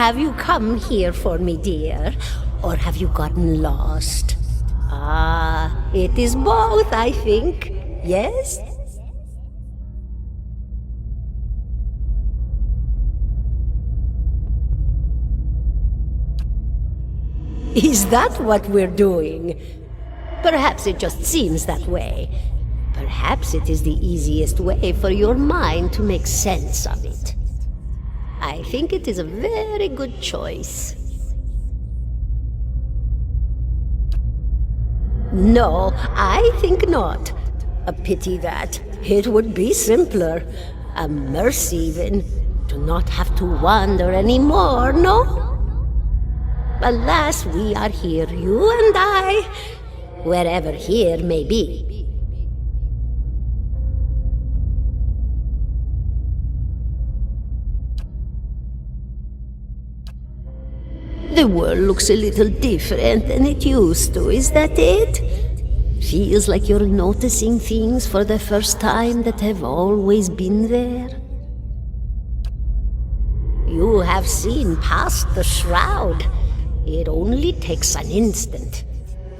Have you come here for me, dear? Or have you gotten lost? Ah, it is both, I think. Yes? Is that what we're doing? Perhaps it just seems that way. Perhaps it is the easiest way for your mind to make sense of it. I think it is a very good choice. No, I think not. A pity that. It would be simpler. A mercy even. To not have to wander anymore, no? Alas, we are here, you and I, wherever here may be. The world looks a little different than it used to, is that it? Feels like you're noticing things for the first time that have always been there. You have seen past the shroud. It only takes an instant.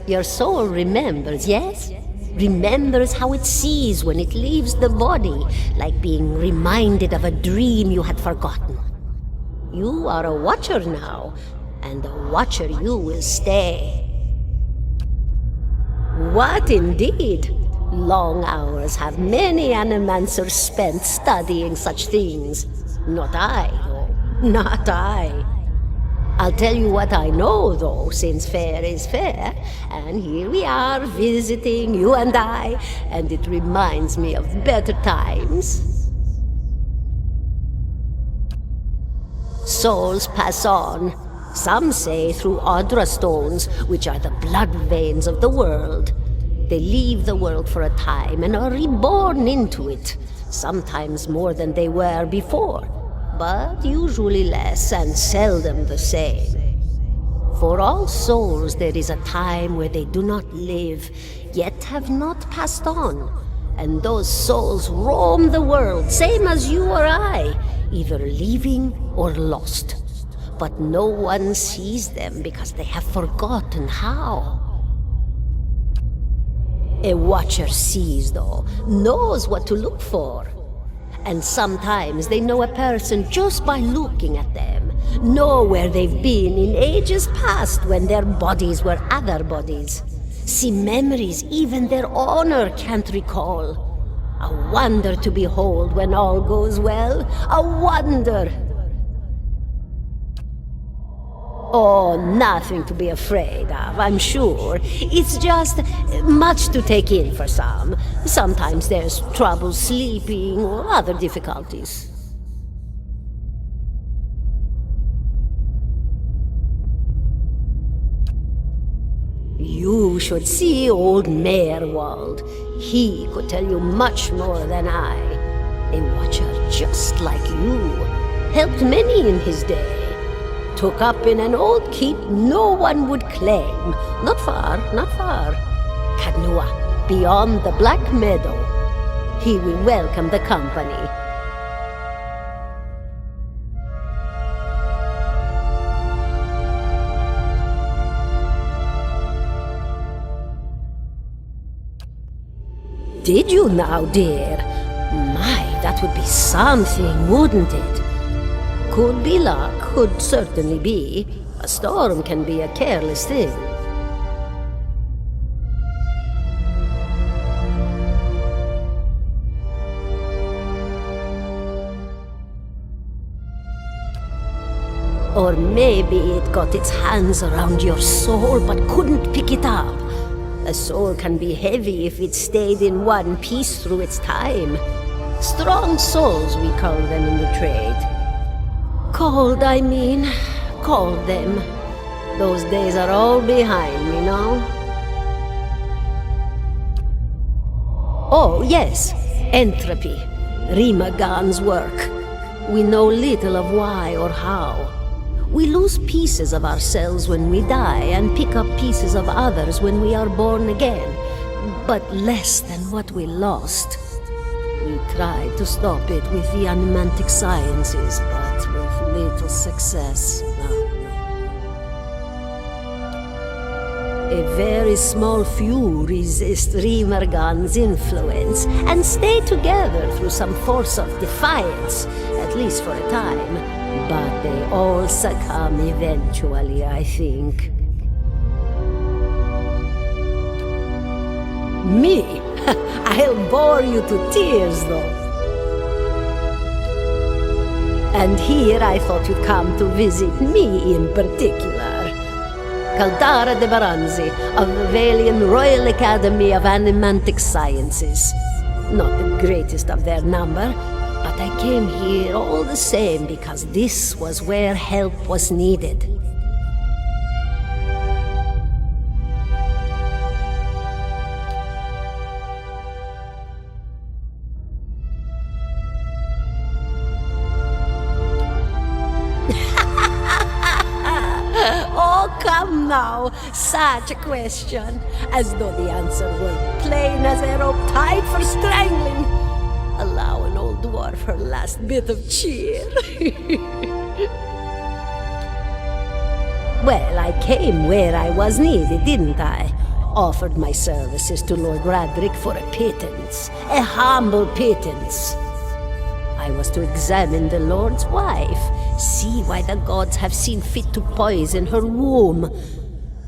Your soul remembers, yes? Remembers how it sees when it leaves the body, like being reminded of a dream you had forgotten. You are a watcher now, and a watcher you will stay. What indeed? Long hours have many animancers spent studying such things. Not I, though. Not I. I'll tell you what I know, though, since fair is fair, and here we are visiting, you and I, and it reminds me of better times. Souls pass on, some say through Audra stones, which are the blood veins of the world. They leave the world for a time and are reborn into it, sometimes more than they were before, but usually less and seldom the same. For all souls there is a time where they do not live, yet have not passed on, and those souls roam the world, same as you or I, either living or lost. But no one sees them because they have forgotten how. A watcher sees, though, knows what to look for. And sometimes they know a person just by looking at them, know where they've been in ages past when their bodies were other bodies, see memories even their owner can't recall. A wonder to behold when all goes well, a wonder. Oh, nothing to be afraid of, I'm sure. It's just much to take in for some. Sometimes there's trouble sleeping or other difficulties. You should see old Meerwald. He could tell you much more than I. A watcher just like you. Helped many in his day. Took up in an old keep no one would claim. Not far, not far. Kadnua, beyond the Black Meadow. He will welcome the company. Did you now, dear? My, that would be something, wouldn't it? Could be luck, could certainly be. A storm can be a careless thing. Or maybe it got its hands around your soul but couldn't pick it up. A soul can be heavy if it stayed in one piece through its time. Strong souls, we call them in the trade. Cold, I mean. Called them. Those days are all behind me now. Oh, yes. Entropy. Rimagan's work. We know little of why or how. We lose pieces of ourselves when we die and pick up pieces of others when we are born again, but less than what we lost. We tried to stop it with the animantic sciences, but with little success. A very small few resist Remergan's influence and stay together through some force of defiance, at least for a time. But they all succumb eventually, I think. Me? I'll bore you to tears, though. And here I thought you'd come to visit me in particular. Caldara de Baranzi, of the Valian Royal Academy of Animantic Sciences. Not the greatest of their number, but I came here all the same because this was where help was needed. Come now, such a question, as though the answer were plain as a rope tied for strangling. Allow an old dwarf her last bit of cheer. Well, I came where I was needed, didn't I? Offered my services to Lord Radric for a pittance, a humble pittance. I was to examine the Lord's wife, see why the gods have seen fit to poison her womb.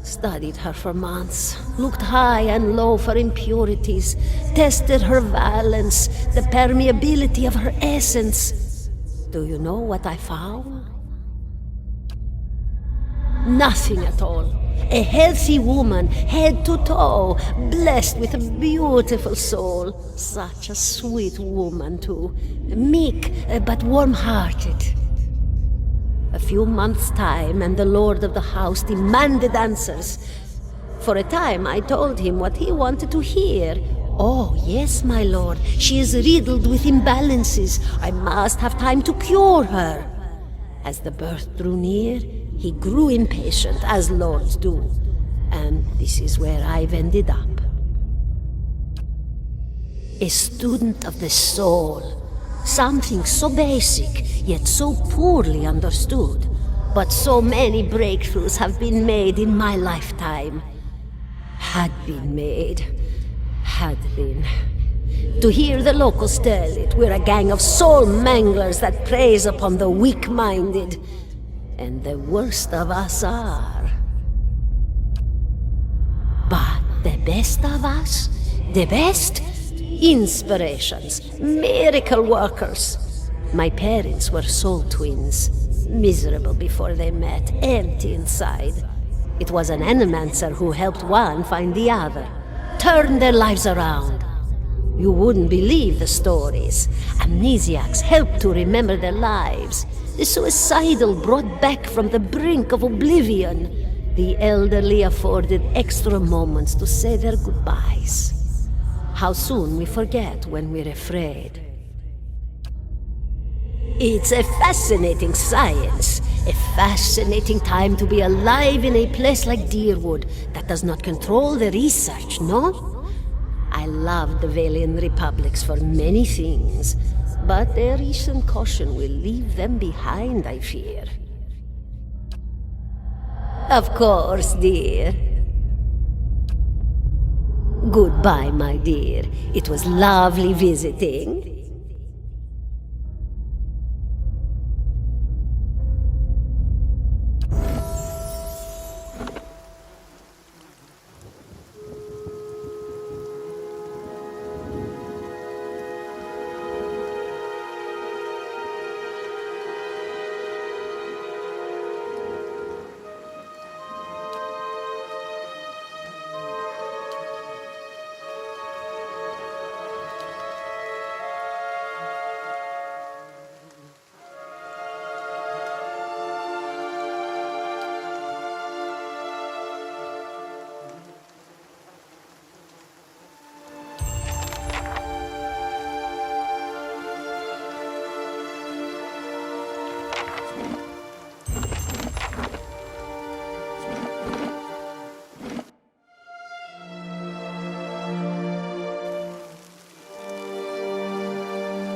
Studied her for months, looked high and low for impurities, tested her valence, the permeability of her essence. Do you know what I found? Nothing at all. A healthy woman, head to toe, blessed with a beautiful soul. Such a sweet woman, too. Meek, but warm-hearted. A few months' time, and the lord of the house demanded answers. For a time, I told him what he wanted to hear. Oh, yes, my lord, she is riddled with imbalances. I must have time to cure her. As the birth drew near, he grew impatient, as lords do. And this is where I've ended up. A student of the soul. Something so basic, yet so poorly understood. But so many breakthroughs have been made in my lifetime. Had been. To hear the locals tell it, we're a gang of soul manglers that preys upon the weak-minded. And the worst of us are. But the best of us? The best? Inspirations, miracle workers. My parents were soul twins, miserable before they met, empty inside. It was an animancer who helped one find the other, turned their lives around. You wouldn't believe the stories. Amnesiacs helped to remember their lives. The suicidal brought back from the brink of oblivion. The elderly afforded extra moments to say their goodbyes. How soon we forget when we're afraid. It's a fascinating science. A fascinating time to be alive in a place like Deerwood that does not control the research, no? I love the Valian Republics for many things, but their recent caution will leave them behind, I fear. Of course, dear. Goodbye, my dear. It was lovely visiting.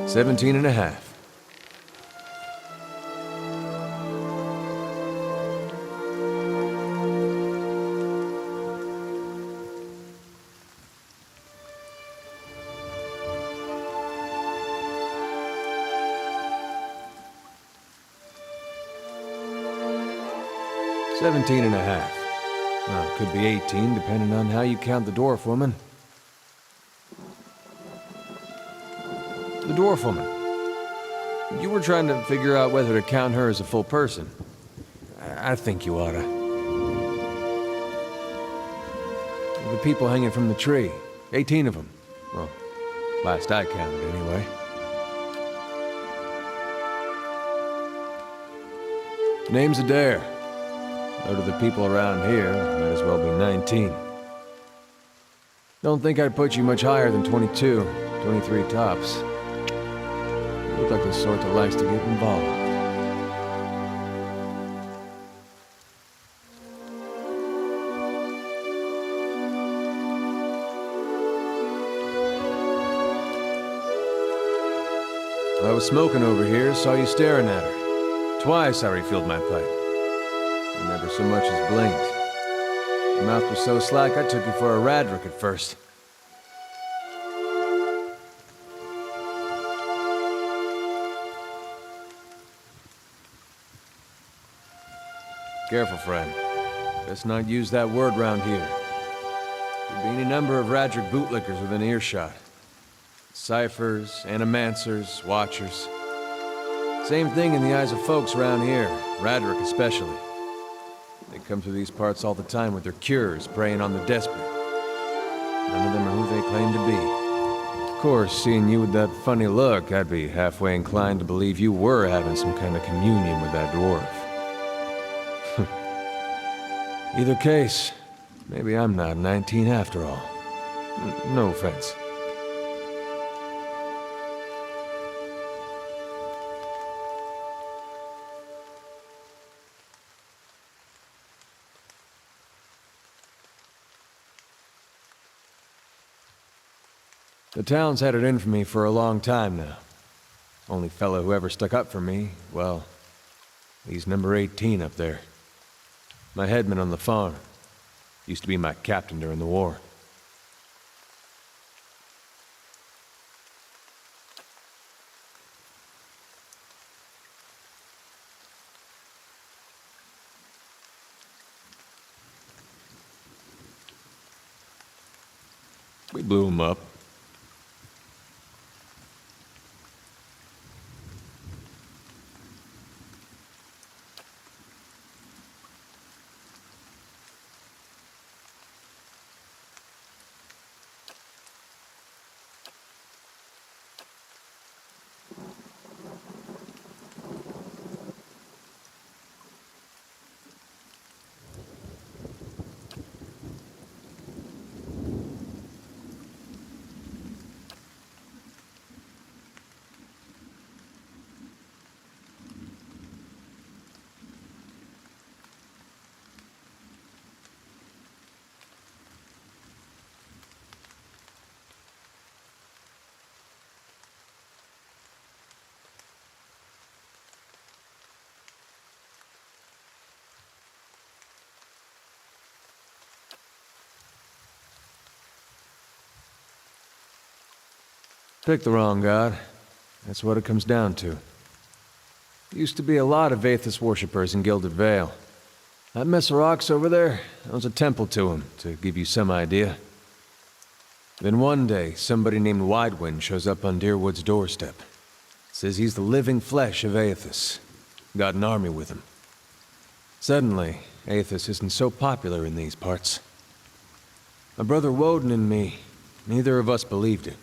$17 and a half. 17 and a half. Well, it could be 18, depending on how you count the dwarf woman. The dwarf woman. You were trying to figure out whether to count her as a full person. I think you oughta. The people hanging from the tree. 18 of them. Well, last I counted, anyway. Name's Adair. Though to the people around here, might as well be 19. Don't think I'd put you much higher than 22, 23 tops. You look like the sort that likes to get involved. I was smoking over here, saw you staring at her. Twice I refilled my pipe. You never so much as blinked. Your mouth was so slack I took you for a Radric at first. Careful, friend. Best not use that word round here. There'd be any number of Radric bootlickers within earshot. Ciphers, animancers, watchers. Same thing in the eyes of folks around here, Radric especially. They come through these parts all the time with their cures, preying on the desperate. None of them are who they claim to be. Of course, seeing you with that funny look, I'd be halfway inclined to believe you were having some kind of communion with that dwarf. Either case, maybe I'm not 19 after all. No offense. The town's had it in for me for a long time now. Only fellow who ever stuck up for me, well, he's number 18 up there. My headman on the farm. Used to be my captain during the war. We blew him up. Picked the wrong god. That's what it comes down to. Used to be a lot of Aethys worshippers in Gilded Vale. That mess of rocks over there, that was a temple to him, to give you some idea. Then one day, somebody named Widewind shows up on Deerwood's doorstep. Says he's the living flesh of Aethys. Got an army with him. Suddenly, Aethys isn't so popular in these parts. My brother Woden and me, neither of us believed it.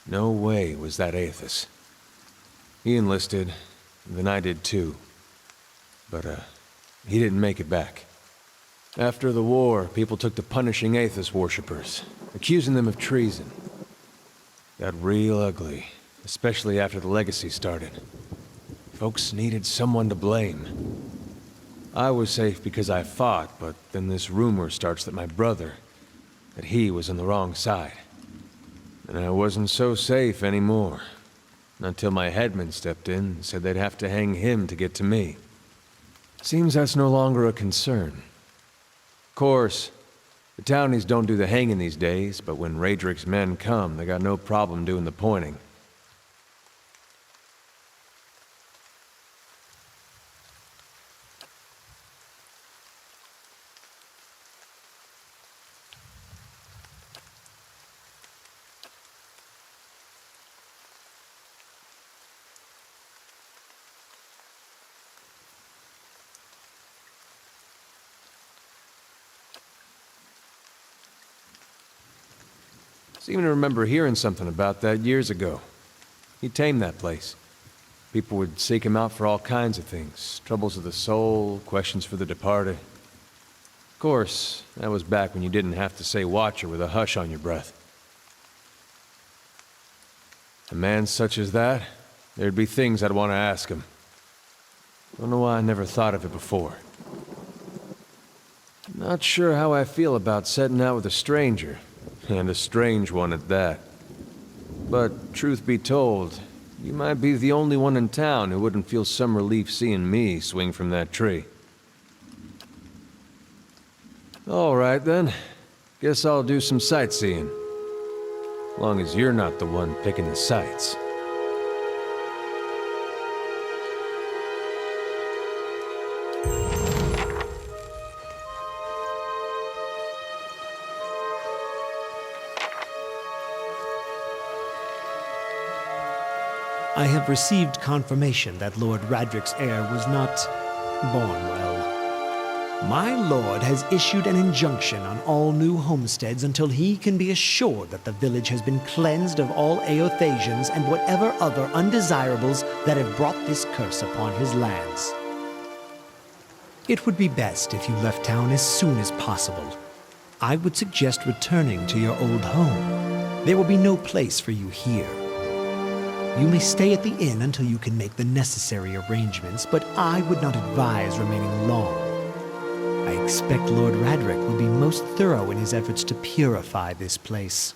No way was that Aethys. He enlisted, and then I did too. But, he didn't make it back. After the war, people took to punishing Aethys worshippers, accusing them of treason. Got real ugly, especially after the Legacy started. Folks needed someone to blame. I was safe because I fought, but then this rumor starts that my brother, that he was on the wrong side. And I wasn't so safe anymore. Until my headman stepped in and said they'd have to hang him to get to me. Seems that's no longer a concern. Of course, the townies don't do the hanging these days, but when Raedric's men come, they got no problem doing the pointing. seem to remember hearing something about that years ago. He tamed that place. People would seek him out for all kinds of things. Troubles of the soul, questions for the departed. Of course, that was back when you didn't have to say Watcher with a hush on your breath. A man such as that, there'd be things I'd want to ask him. Don't know why I never thought of it before. Not sure how I feel about setting out with a stranger, and a strange one at that. But truth be told, you might be the only one in town who wouldn't feel some relief seeing me swing from that tree. All right then. Guess I'll do some sightseeing. Long as you're not the one picking the sights. I have received confirmation that Lord Radric's heir was not born well. My lord has issued an injunction on all new homesteads until he can be assured that the village has been cleansed of all Eothasians and whatever other undesirables that have brought this curse upon his lands. It would be best if you left town as soon as possible. I would suggest returning to your old home. There will be no place for you here. You may stay at the inn until you can make the necessary arrangements, but I would not advise remaining long. I expect Lord Radric will be most thorough in his efforts to purify this place.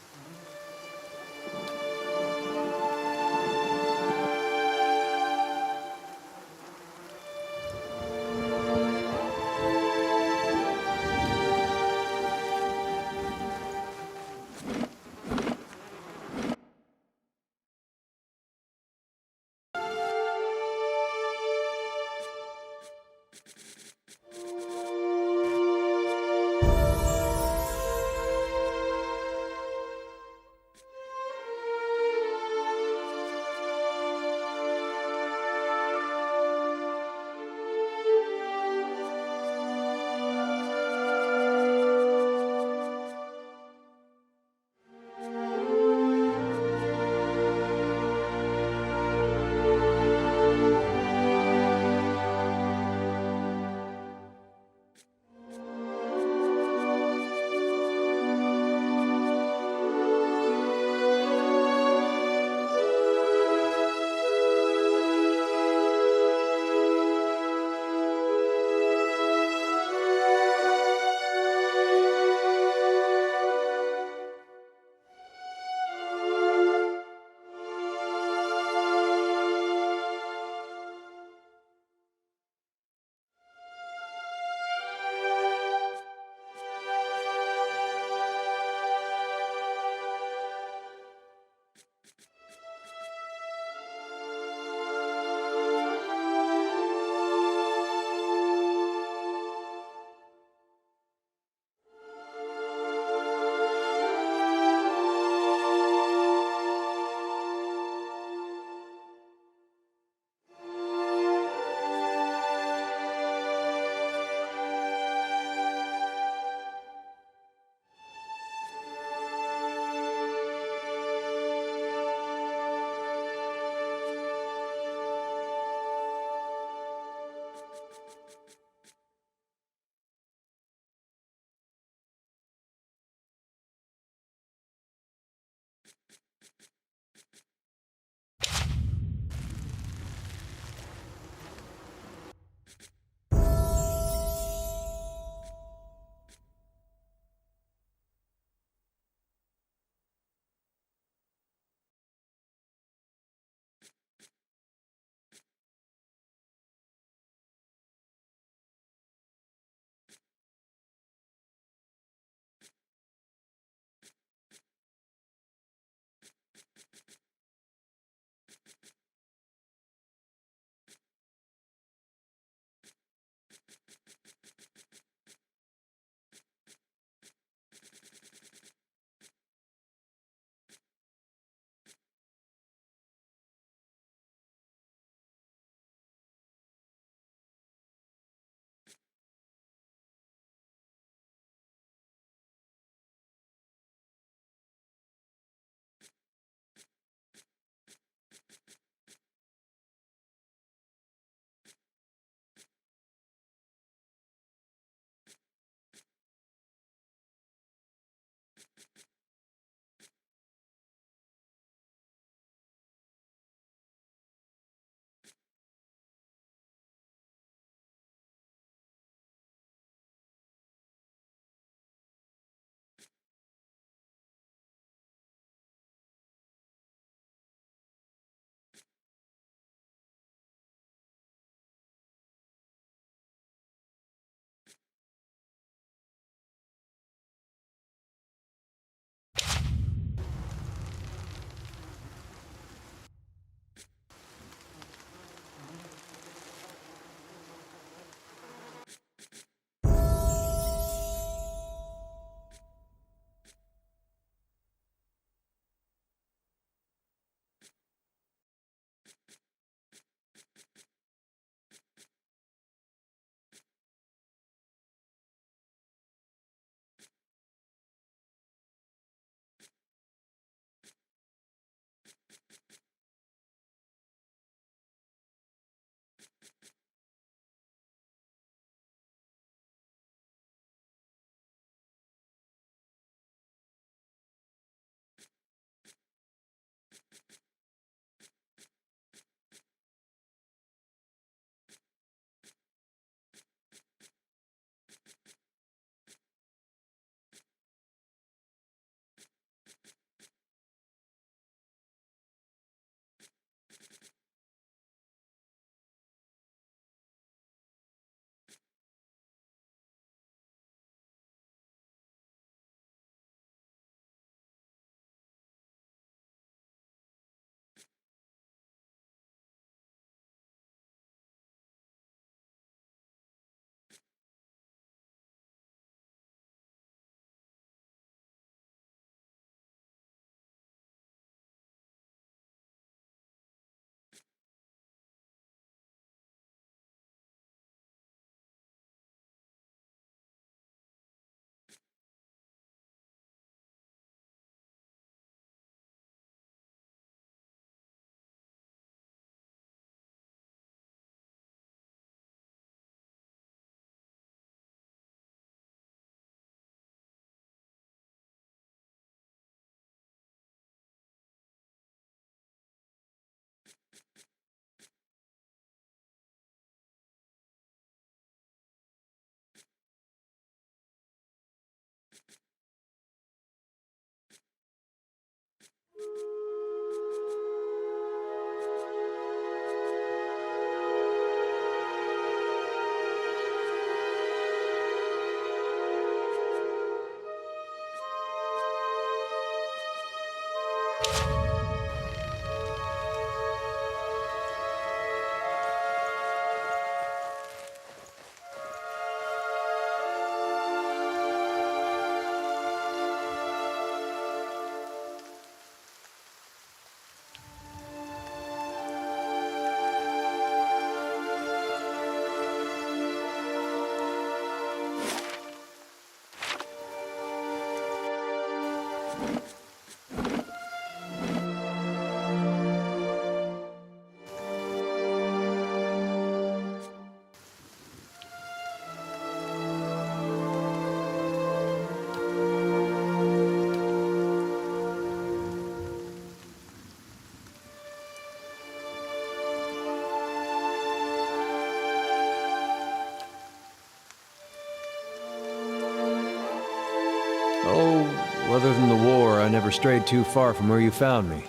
Oh, other than the war, I never strayed too far from where you found me.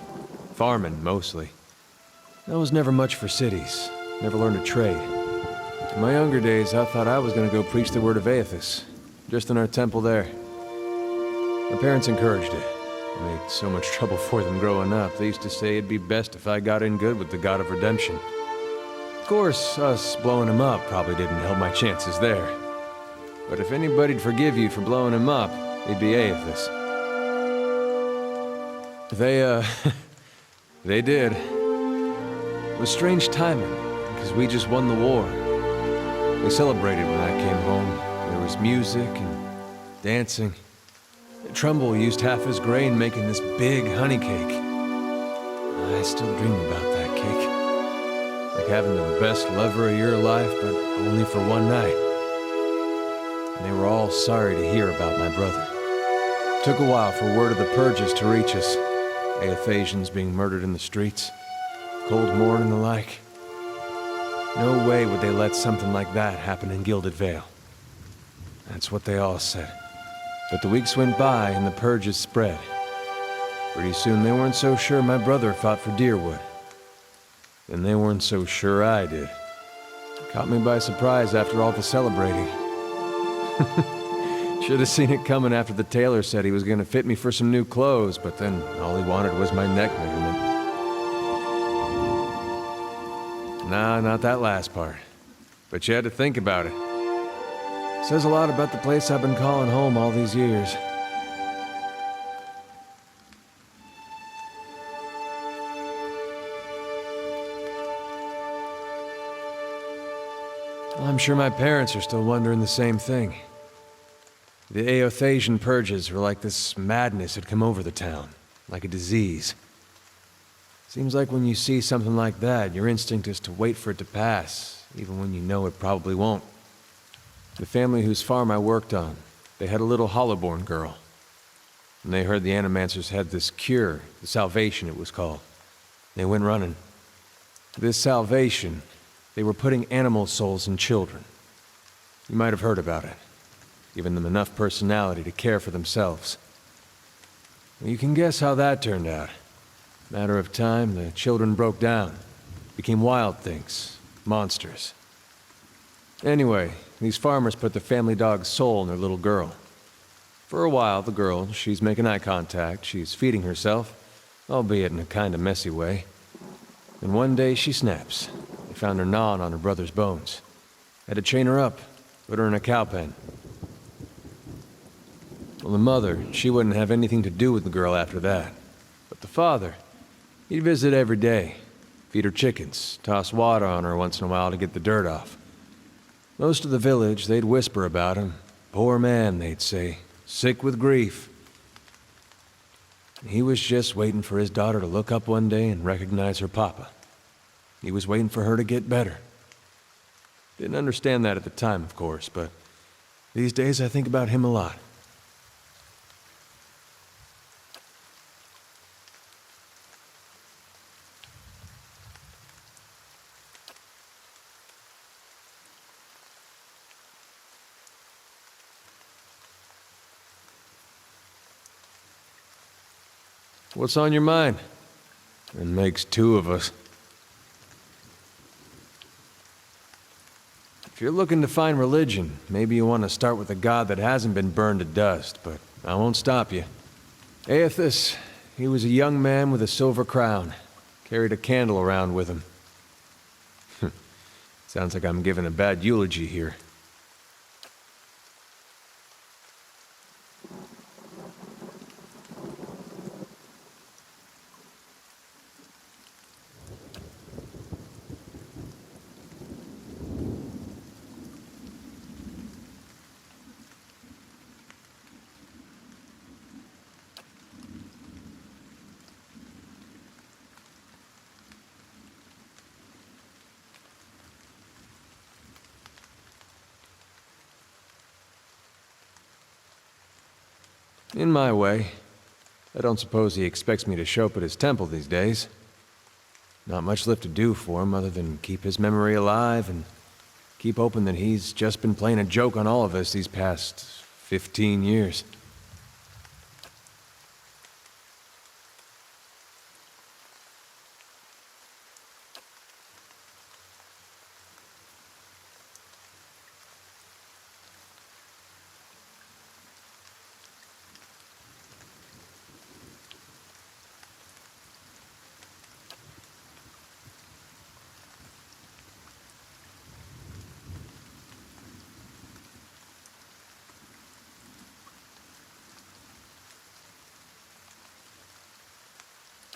Farming, mostly. I was never much for cities. Never learned a trade. In my younger days, I thought I was going to go preach the word of Aethys. Just in our temple there. My parents encouraged it. I made so much trouble for them growing up. They used to say it'd be best if I got in good with the God of Redemption. Of course, us blowing him up probably didn't help my chances there. But if anybody'd forgive you for blowing him up, it'd be Aethys. They did. It was strange timing, because we just won the war. We celebrated when I came home. There was music and dancing. Trumbull used half his grain making this big honey cake. I still dream about that cake. Like having the best lover of your life, but only for one night. And they were all sorry to hear about my brother. It took a while for word of the purges to reach us. Aethasians being murdered in the streets. Cold morn and the like. No way would they let something like that happen in Gilded Vale. That's what they all said. But the weeks went by and the purges spread. Pretty soon they weren't so sure my brother fought for Deerwood. And they weren't so sure I did. Caught me by surprise after all the celebrating. Should have seen it coming after the tailor said he was going to fit me for some new clothes, but then all he wanted was my neck measurement. Nah, not that last part. But you had to think about it. Says a lot about the place I've been calling home all these years. Well, I'm sure my parents are still wondering the same thing. The Aethasian purges were like this madness had come over the town, like a disease. Seems like when you see something like that, your instinct is to wait for it to pass, even when you know it probably won't. The family whose farm I worked on, they had a little Hollowborn girl. And they heard the Animancers had this cure, the Salvation it was called. They went running. This Salvation, they were putting animal souls in children. You might have heard about it. Giving them enough personality to care for themselves. Well, you can guess how that turned out. Matter of time, the children broke down. Became wild things. Monsters. Anyway, these farmers put the family dog's soul in their little girl. For a while, the girl, she's making eye contact, she's feeding herself, albeit in a kind of messy way. And one day she snaps. They found her gnawing on her brother's bones. Had to chain her up, put her in a cow pen. Well, the mother, she wouldn't have anything to do with the girl after that. But the father, he'd visit every day, feed her chickens, toss water on her once in a while to get the dirt off. Most of the village, they'd whisper about him. Poor man, they'd say, sick with grief. He was just waiting for his daughter to look up one day and recognize her papa. He was waiting for her to get better. Didn't understand that at the time, of course, but these days I think about him a lot. What's on your mind? It makes two of us. If you're looking to find religion, maybe you want to start with a god that hasn't been burned to dust, but I won't stop you. Aethys, He was a young man with a silver crown. Carried a candle around with him. Sounds like I'm giving a bad eulogy here. In my way. I don't suppose he expects me to show up at his temple these days. Not much left to do for him other than keep his memory alive and keep hoping that he's just been playing a joke on all of us these past 15 years.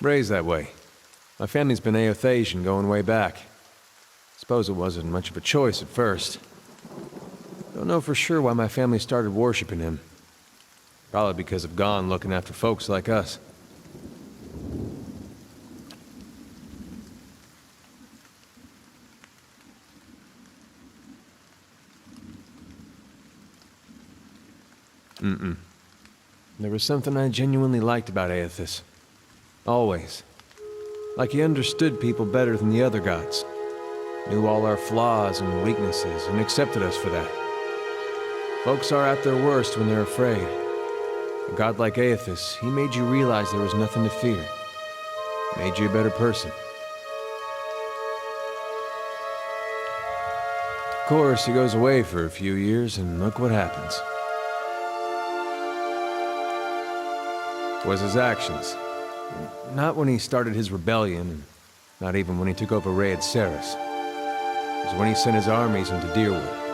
Raised that way. My family's been Aothasian going way back. Suppose it wasn't much of a choice at first. Don't know for sure why my family started worshipping him. Probably because of Gon looking after folks like us. There was something I genuinely liked about Aethys. Always. Like he understood people better than the other gods. Knew all our flaws and weaknesses and accepted us for that. Folks are at their worst when they're afraid. A god like Aethys, he made you realize there was nothing to fear. Made you a better person. Of course, he goes away for a few years and look what happens. Was his actions. Not when he started his rebellion, and not even when he took over Rhaed Saris. It was when he sent his armies into Dyrwood.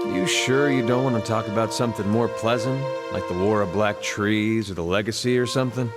You sure you don't want to talk about something more pleasant? Like the War of Black Trees or the Legacy or something?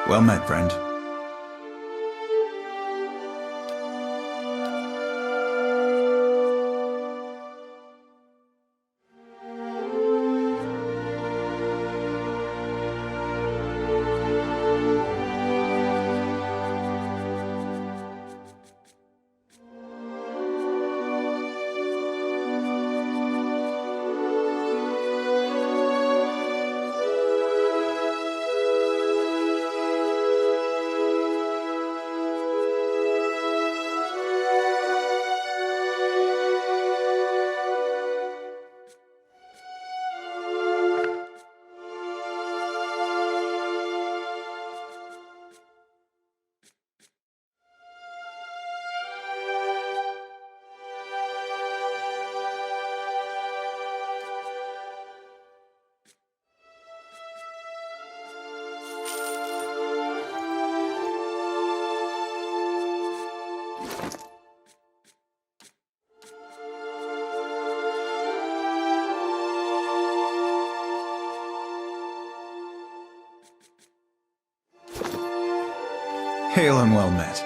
Well met, friend. Hail and well met.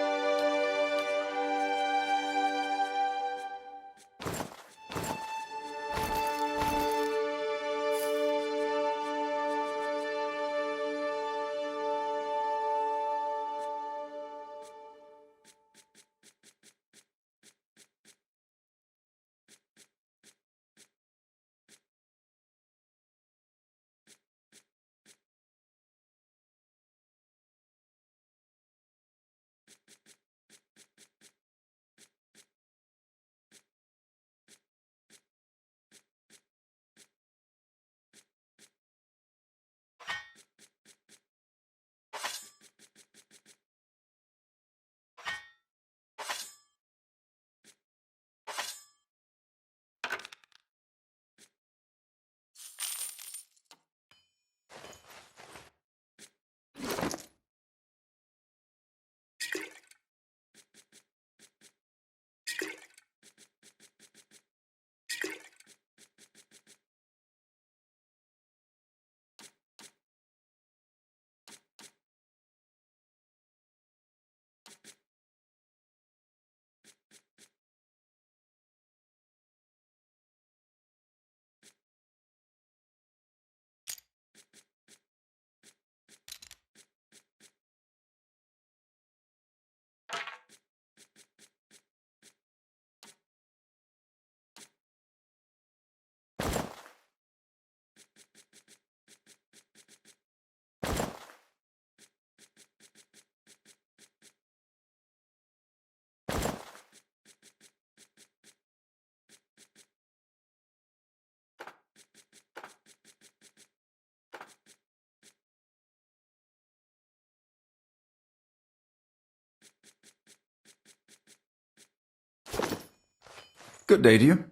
Good day to you.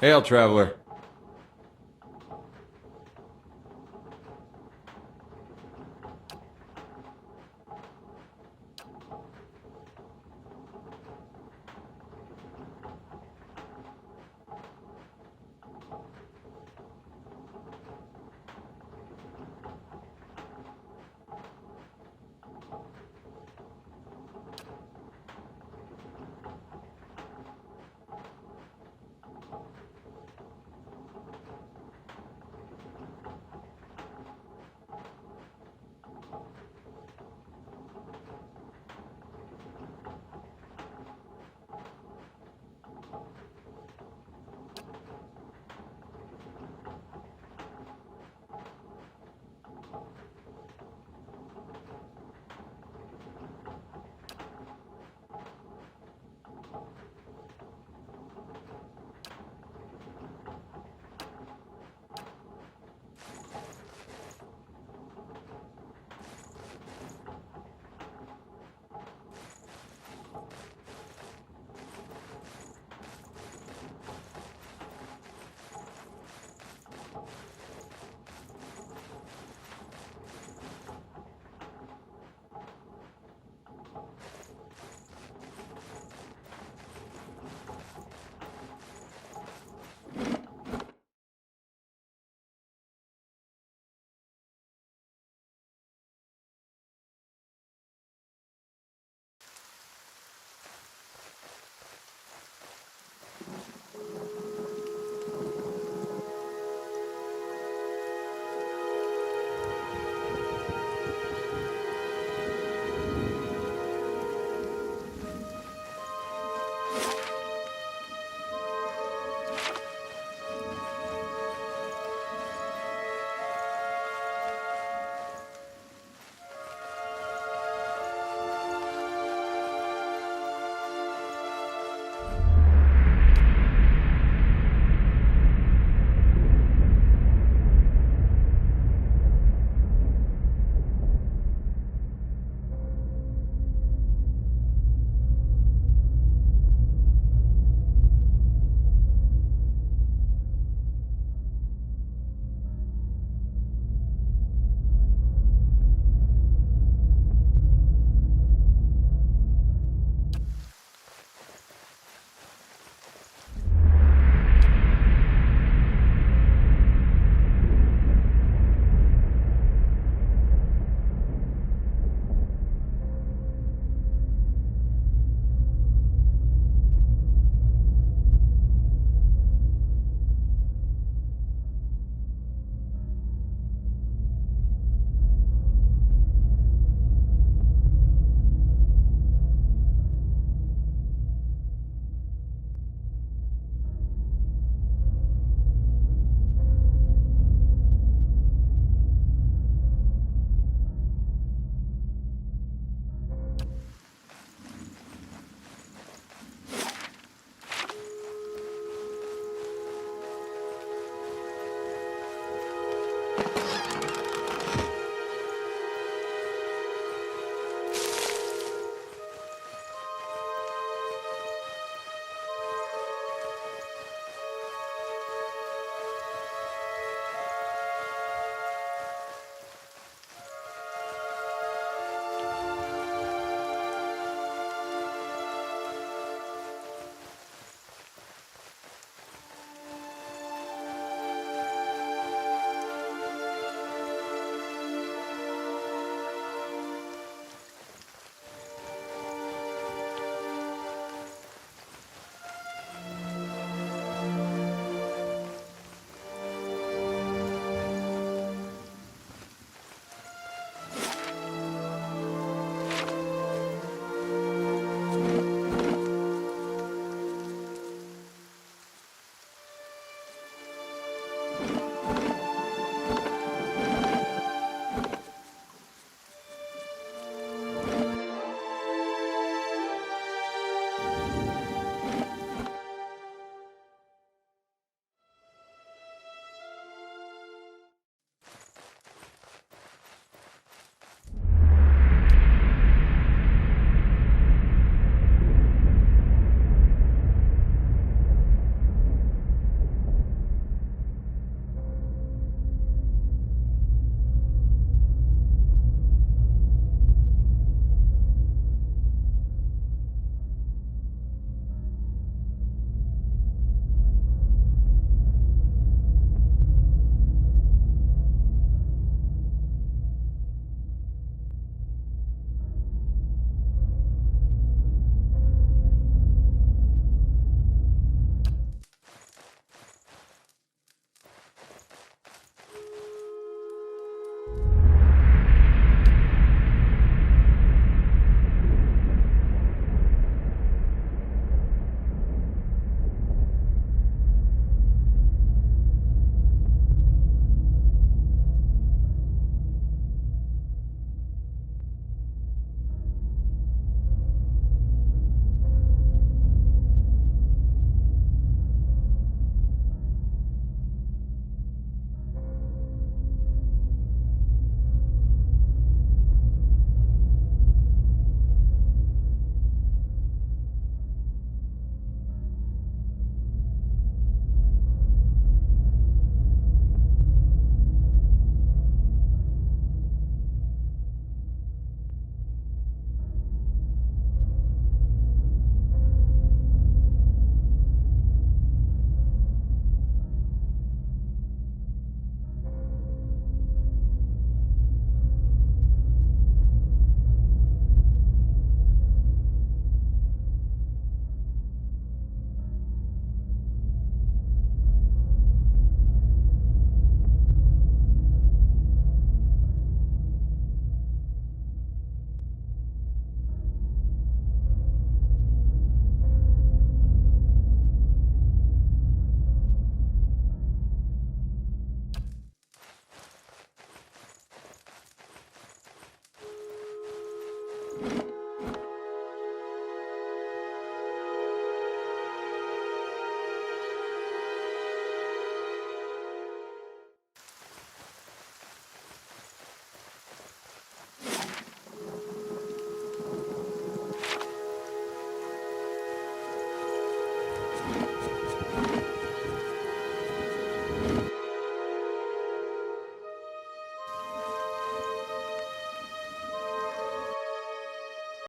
Hail, traveler.